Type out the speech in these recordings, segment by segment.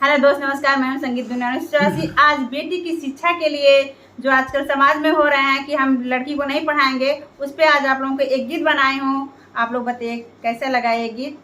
Hello दोस्त, नमस्कार। मैं हूं संगीत दुनिया चौरासी। आज बेटी की शिक्षा के लिए जो आजकल समाज में हो रहे हैं कि हम लड़की को नहीं पढ़ाएंगे, उस पे आज आप लोगों को एक गीत बनाई हूँ। आप लोग बताइए कैसा लगा ये गीत।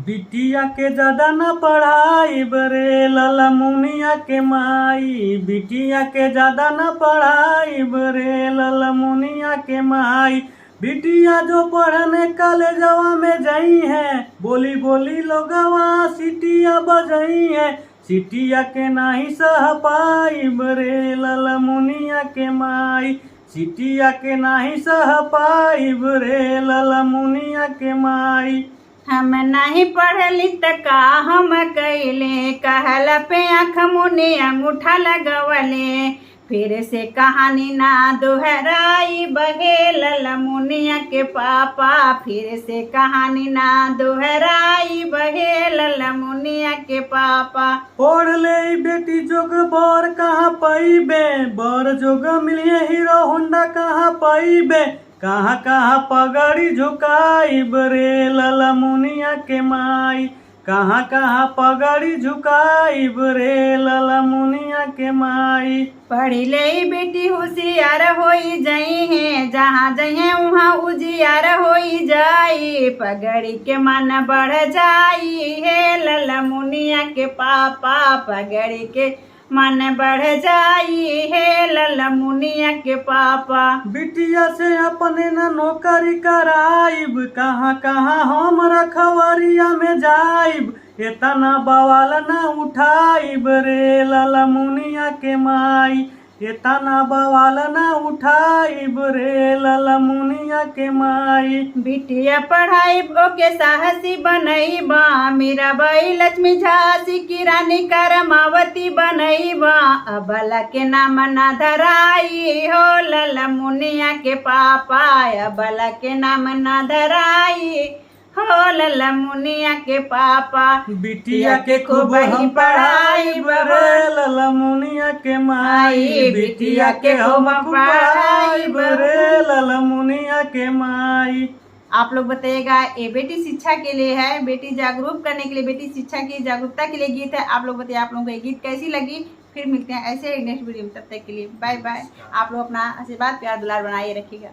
बिटिया के ज्यादा न पढ़ाई बरे लाला मुनिया के माई। बिटिया के ज्यादा न पढ़ाई बरे लाला मुनिया के माई। बिटिया जो पढ़ने कॉलेजवा में जई है, बोली बोली लोगवा सिटिया बजई है। सिटिया के नाही सह पाई बरे लाला मुनिया के माई। सिटिया के नाही सह पाई बरे लाला मुनिया के माई। हम नहीं पढ़ली त का हम कैले, कहला पे आँख मुनि अंगूठा लगवले। फिर से कहानी ना दोहराई बहे लाला मुनिया के पापा। फिर से कहानी ना दोहराई बहे लाला मुनिया के पापा। पढ़ ले बेटी जोग बर कहाँ पाइबे, बर जोग मिलिए हीरो होंडा कहाँ पाइबे। कहाँ कहाँ पगड़ी झुकाई बरे लाला मुनिया के माई। कहाँ कहाँ पगड़ी झुकाई बरे लाला मुनिया के माई। पढ़ी ले बेटी होशियार होई जाई है, जहाँ जइहे वहाँ उजियार होई जाई। पगड़ी के मन बढ़ जाई है लाला मुनिया के पापा। पगड़ी के मन बढ़ जाई है लाला मुनिया के पापा। बिटिया से अपने न नौकरी कराइब, कहाँ कहाँ हम रखवरिया में जाइब। इतना बवाल न उठाइब रे लाला मुनिया के माई। इतना बवाल न उठाइब रे लाला मुनिया के माई। बिटिया पढ़ाई ओके साहसी बनईबा, मीराबाई लक्ष्मी झांसी की रानी करमावती बनईबा। अबला के नाम ना धराई हो लाला मुनिया के पापा। अबला के नाम ना धराई हो लाला मुनिया के पापा। बिटिया के खूब हम पढ़ाई बरे लाला मुनिया के माई। बिटिया के हम पढ़ाई बरे लाला मुनिया के माई। आप लोग बताइएगा, ये बेटी शिक्षा के लिए है, बेटी जागरूक करने के लिए, बेटी शिक्षा की जागरूकता के लिए गीत है। आप लोग बताइए आप लोगों को ये गीत कैसी लगी। फिर मिलते हैं ऐसे नेक्स्ट वीडियो में, तब तक के लिए बाय बाय। आप लोग अपना आशीर्वाद प्यार दुलार बनाए रखिएगा।